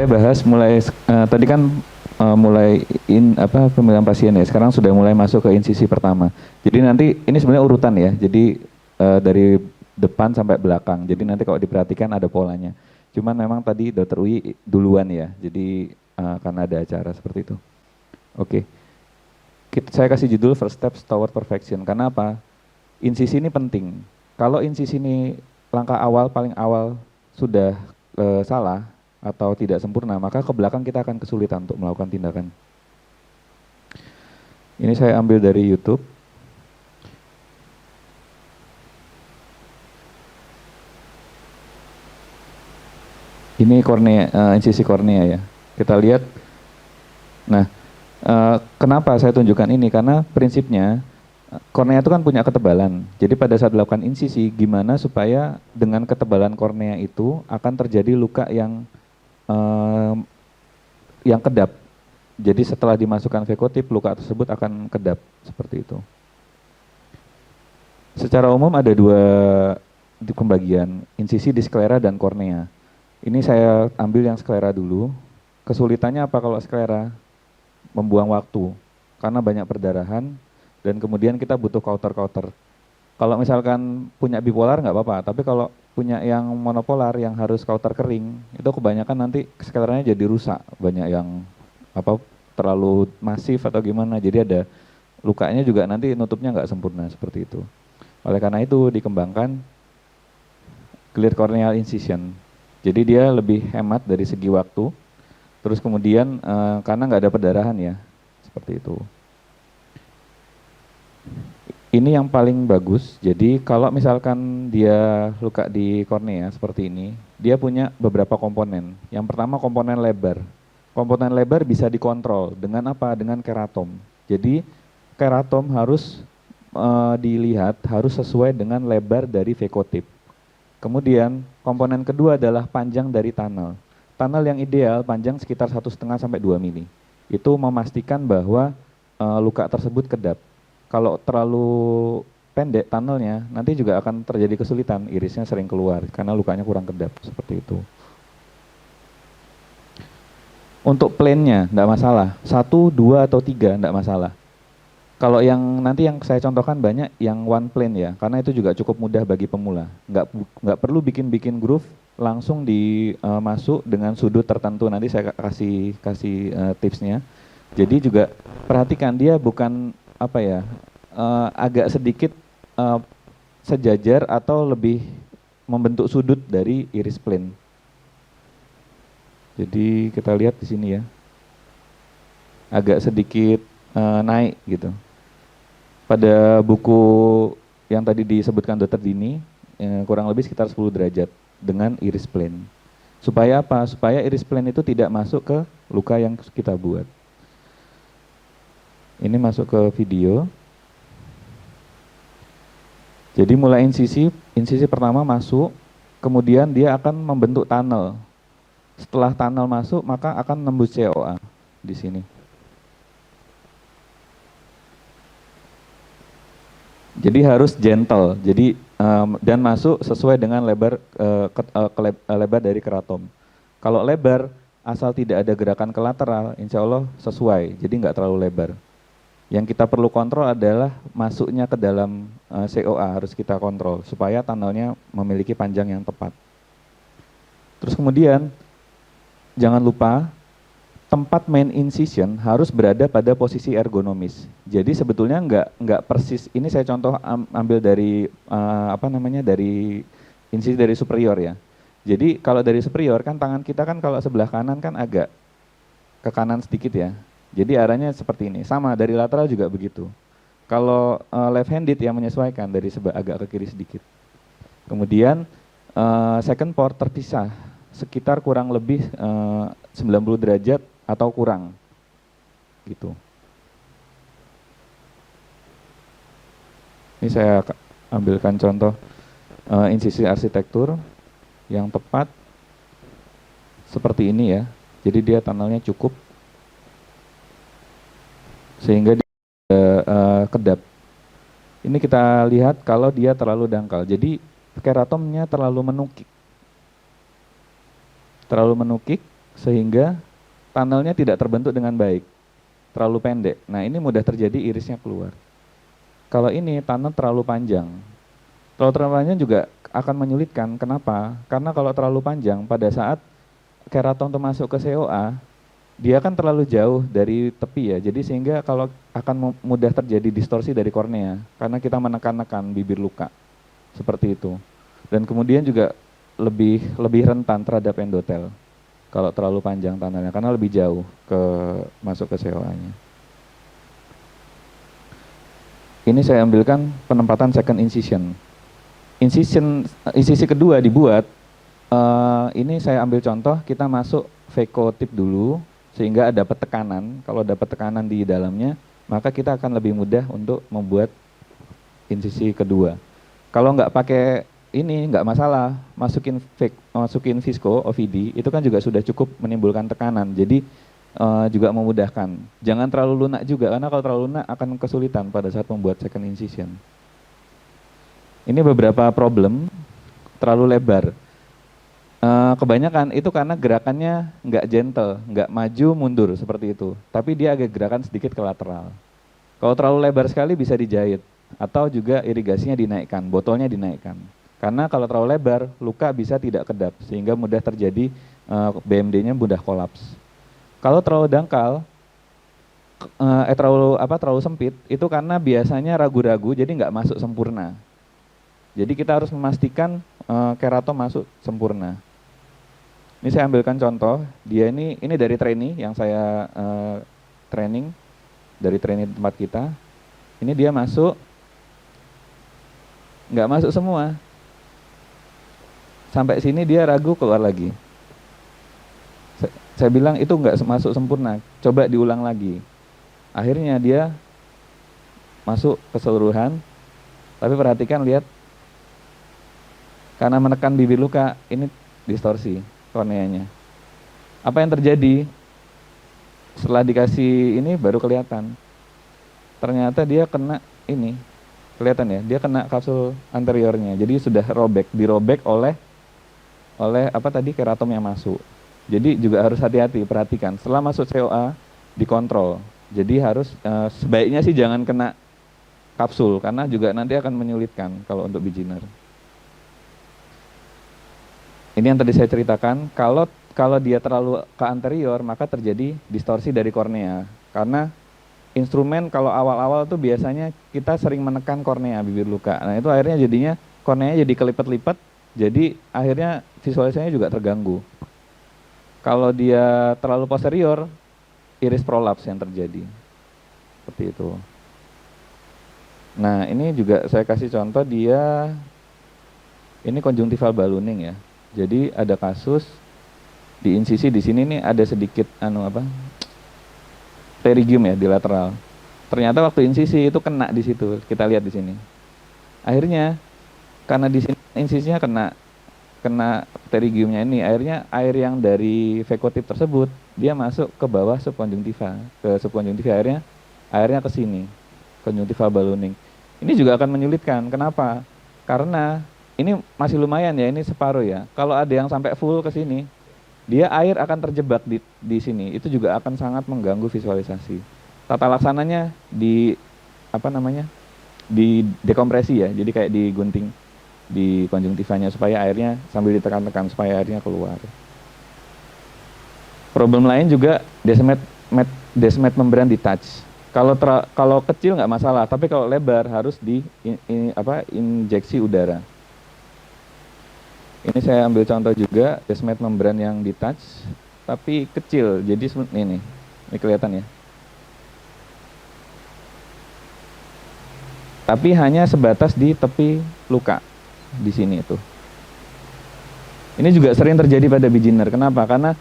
Saya bahas mulai tadi kan mulai pemilihan pasien ya. Sekarang sudah mulai masuk ke insisi pertama. Jadi nanti ini sebenarnya urutan ya. Jadi dari depan sampai belakang. Jadi nanti kalau diperhatikan ada polanya. Cuman memang tadi Dokter Uyi duluan ya. Jadi karena ada acara seperti itu. Oke. Saya kasih judul First Steps Toward Perfection. Karena apa? Insisi ini penting. Kalau insisi ini langkah awal paling awal sudah salah atau tidak sempurna, maka ke belakang kita akan kesulitan untuk melakukan tindakan. Ini saya ambil dari YouTube. Ini kornea, insisi kornea ya. Kita lihat. Nah, kenapa saya tunjukkan ini? Karena prinsipnya kornea itu kan punya ketebalan. Jadi pada saat dilakukan insisi, gimana supaya dengan ketebalan kornea itu akan terjadi luka yang kedap. Jadi setelah dimasukkan vekotip, luka tersebut akan kedap seperti itu. Secara umum ada dua pembagian, insisi di sklera dan kornea. Ini saya ambil yang sklera dulu. Kesulitannya apa kalau sklera? Membuang waktu, karena banyak perdarahan, dan kemudian kita butuh kauter-kauter. Kalau misalkan punya bipolar nggak apa-apa, tapi kalau punya yang monopolar yang harus kauter kering, itu kebanyakan nanti skleranya jadi rusak, banyak yang terlalu masif atau gimana, jadi ada lukanya juga nanti nutupnya nggak sempurna seperti itu. Oleh karena itu dikembangkan clear corneal incision. Jadi dia lebih hemat dari segi waktu. Terus kemudian karena nggak ada perdarahan ya, seperti itu. Ini yang paling bagus. Jadi kalau misalkan dia luka di kornea seperti ini, dia punya beberapa komponen. Yang pertama komponen lebar. Komponen lebar bisa dikontrol dengan apa? Dengan keratom. Jadi keratom harus dilihat harus sesuai dengan lebar dari vekotip. Kemudian komponen kedua adalah panjang dari tunnel. Tunnel yang ideal panjang sekitar 1,5 sampai 2 mili. Itu memastikan bahwa luka tersebut kedap. Kalau terlalu pendek tunnelnya, nanti juga akan terjadi kesulitan, irisnya sering keluar karena lukanya kurang kedap, seperti itu. Untuk plane-nya enggak masalah, 1, 2, atau 3 enggak masalah. Kalau yang nanti yang saya contohkan banyak yang one plane ya, karena itu juga cukup mudah bagi pemula. Nggak perlu bikin groove, langsung masuk dengan sudut tertentu. Nanti saya kasih tipsnya. Jadi juga perhatikan dia bukan agak sedikit sejajar atau lebih membentuk sudut dari iris plane. Jadi kita lihat di sini ya, agak sedikit naik gitu. Pada buku yang tadi disebutkan Dr. Dini, kurang lebih sekitar 10 derajat dengan iris plane. Supaya apa? Supaya iris plane itu tidak masuk ke luka yang kita buat. Ini masuk ke video. Jadi mulai insisi pertama masuk, kemudian dia akan membentuk tunnel. Setelah tunnel masuk, maka akan nembus COA di sini. Jadi harus gentle. Jadi dan masuk sesuai dengan lebar lebar dari keratom. Kalau lebar asal tidak ada gerakan ke lateral, insya Allah sesuai. Jadi nggak terlalu lebar. Yang kita perlu kontrol adalah masuknya ke dalam COA, harus kita kontrol supaya tunnelnya memiliki panjang yang tepat. Terus kemudian jangan lupa tempat main incision harus berada pada posisi ergonomis. Jadi sebetulnya nggak persis. Ini saya contoh ambil dari dari insisi dari superior ya. Jadi kalau dari superior kan tangan kita kan kalau sebelah kanan kan agak ke kanan sedikit ya. Jadi arahnya seperti ini. Sama dari lateral juga begitu. Kalau left handed yang menyesuaikan dari agak ke kiri sedikit. Kemudian second port terpisah sekitar kurang lebih 90 derajat atau kurang gitu. Ini saya ambilkan contoh insisi arsitektur yang tepat seperti ini ya. Jadi dia tunnelnya cukup sehingga dia kedap. Ini kita lihat kalau dia terlalu dangkal. Jadi keratomnya terlalu menukik sehingga tunnelnya tidak terbentuk dengan baik, terlalu pendek. Nah ini mudah terjadi irisnya keluar. Kalau ini tunnel terlalu panjang, terlalu panjang juga akan menyulitkan. Kenapa? Karena kalau terlalu panjang, pada saat keraton itu masuk ke COA, dia kan terlalu jauh dari tepi ya, jadi sehingga kalau akan mudah terjadi distorsi dari kornea, karena kita menekan-nekan bibir luka, seperti itu. Dan kemudian juga lebih rentan terhadap endotel, kalau terlalu panjang tunnelnya, karena lebih jauh masuk ke COA-nya. Ini saya ambilkan penempatan second incision. Insisi kedua dibuat, ini saya ambil contoh, kita masuk Veco tip dulu, sehingga dapat tekanan. Kalau dapat tekanan di dalamnya, maka kita akan lebih mudah untuk membuat insisi kedua. Kalau nggak pakai ini, nggak masalah, masukin visco OVD, itu kan juga sudah cukup menimbulkan tekanan, jadi juga memudahkan. Jangan terlalu lunak juga, karena kalau terlalu lunak akan kesulitan pada saat membuat second incision. Ini beberapa problem, terlalu lebar. Kebanyakan itu karena gerakannya nggak gentle, nggak maju mundur seperti itu, tapi dia agak gerakan sedikit ke lateral. Kalau terlalu lebar sekali bisa dijahit, atau juga irigasinya dinaikkan, botolnya dinaikkan. Karena kalau terlalu lebar, luka bisa tidak kedap, sehingga mudah terjadi BMD-nya mudah kolaps. Kalau terlalu dangkal, terlalu sempit, itu karena biasanya ragu-ragu, jadi nggak masuk sempurna. Jadi kita harus memastikan keratom masuk sempurna. Ini saya ambilkan contoh, dia ini dari trainee yang saya training, dari trainee tempat kita. Ini dia masuk, nggak masuk semua. Sampai sini dia ragu, keluar lagi. Saya bilang itu nggak masuk sempurna, coba diulang lagi. Akhirnya dia masuk keseluruhan, tapi perhatikan, lihat, karena menekan bibir luka, ini distorsi korneanya. Apa yang terjadi? Setelah dikasih ini baru kelihatan. Ternyata dia kena ini, kelihatan ya, dia kena kapsul anteriornya. Jadi sudah dirobek oleh keratom yang masuk. Jadi juga harus hati-hati, perhatikan. Setelah masuk COA dikontrol. Jadi harus sebaiknya sih jangan kena kapsul, karena juga nanti akan menyulitkan kalau untuk beginner. Ini yang tadi saya ceritakan, kalau dia terlalu ke anterior, maka terjadi distorsi dari kornea. Karena instrumen kalau awal-awal tuh biasanya kita sering menekan kornea, bibir luka. Nah itu akhirnya jadinya kornea jadi kelipat-lipat, jadi akhirnya visualisasinya juga terganggu. Kalau dia terlalu posterior, iris prolaps yang terjadi. Seperti itu. Nah ini juga saya kasih contoh, dia ini conjunctival ballooning ya. Jadi ada kasus di insisi di sini nih ada sedikit pterygium ya di lateral. Ternyata waktu insisi itu kena di situ, kita lihat di sini. Akhirnya karena di sini insisinya kena pterygiumnya ini, akhirnya air yang dari vekotip tersebut dia masuk ke bawah subkonjungtiva, akhirnya ke sini, conjunctival ballooning. Ini juga akan menyulitkan. Kenapa? Karena ini masih lumayan ya, ini separuh ya. Kalau ada yang sampai full ke sini, dia air akan terjebak di sini. Itu juga akan sangat mengganggu visualisasi. Tata laksananya di dekompresi ya. Jadi kayak digunting di konjungtivanya supaya airnya sambil ditekan-tekan supaya airnya keluar. Problem lain juga desmet membran detach. Kalau kecil nggak masalah, tapi kalau lebar harus injeksi udara. Ini saya ambil contoh juga, desmet membran yang detach, tapi kecil, jadi ini kelihatan ya. Tapi hanya sebatas di tepi luka, di sini itu. Ini juga sering terjadi pada beginner, kenapa? Karena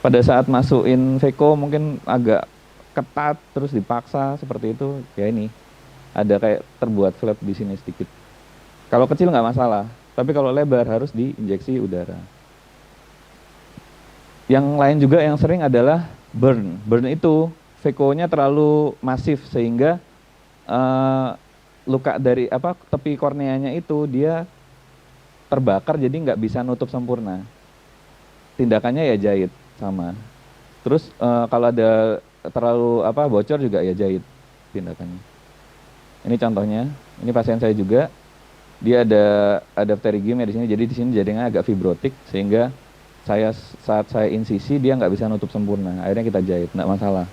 pada saat masukin Veco mungkin agak ketat, terus dipaksa seperti itu, ya ini, ada kayak terbuat flap di sini sedikit. Kalau kecil nggak masalah. Tapi kalau lebar harus diinjeksi udara. Yang lain juga yang sering adalah burn. Burn itu Veco-nya terlalu masif sehingga luka dari tepi korneanya itu dia terbakar, jadi nggak bisa nutup sempurna. Tindakannya ya jahit. sama. Terus kalau ada terlalu bocor juga ya jahit tindakannya. Ini contohnya, ini pasien saya juga, dia ada pterygium ya di sini, jadi di sini jaringannya agak fibrotik sehingga saat saya insisi dia nggak bisa nutup sempurna, akhirnya kita jahit, nggak masalah.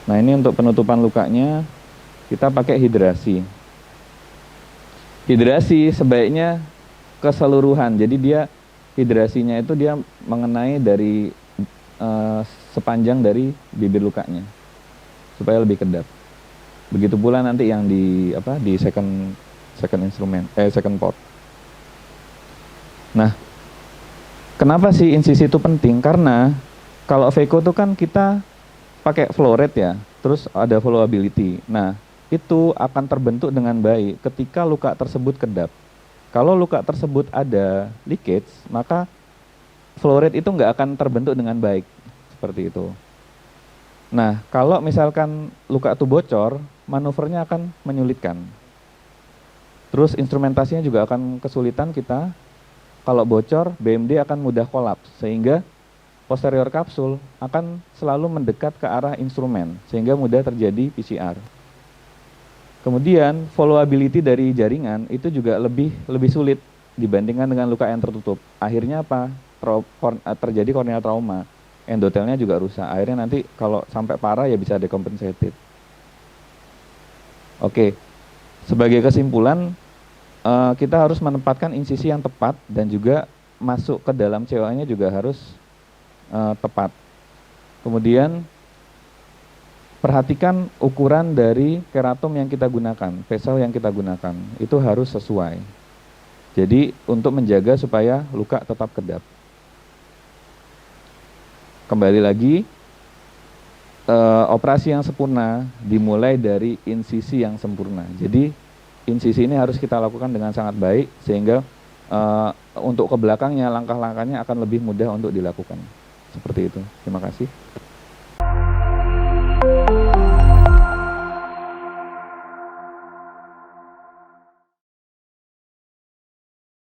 Nah ini untuk penutupan lukanya kita pakai hidrasi. Hidrasi sebaiknya keseluruhan, jadi dia hidrasinya itu dia mengenai dari sepanjang dari bibir lukanya supaya lebih kedap. Begitu pula nanti yang di second port. Nah, kenapa sih insisi itu penting? Karena kalau Veco itu kan kita pakai flow rate ya, terus ada flowability. Nah, itu akan terbentuk dengan baik ketika luka tersebut kedap. Kalau luka tersebut ada leakage, maka flow rate itu nggak akan terbentuk dengan baik. Seperti itu. Nah, kalau misalkan luka itu bocor, manuvernya akan menyulitkan. Terus instrumentasinya juga akan kesulitan kita. Kalau bocor, BMD akan mudah kolaps, sehingga posterior kapsul akan selalu mendekat ke arah instrumen, sehingga mudah terjadi PCR. Kemudian, followability dari jaringan itu juga lebih sulit dibandingkan dengan luka yang tertutup. Akhirnya apa? Terjadi corneal trauma, endotelnya juga rusak. Akhirnya nanti kalau sampai parah ya bisa decompensated. Oke, sebagai kesimpulan, kita harus menempatkan insisi yang tepat dan juga masuk ke dalam COA-nya juga harus tepat. Kemudian perhatikan ukuran dari keratom yang kita gunakan, vessel yang kita gunakan, itu harus sesuai. Jadi untuk menjaga supaya luka tetap kedap. Kembali lagi, operasi yang sempurna dimulai dari insisi yang sempurna. Jadi insisi ini harus kita lakukan dengan sangat baik sehingga untuk ke belakangnya langkah-langkahnya akan lebih mudah untuk dilakukan. Seperti itu. Terima kasih.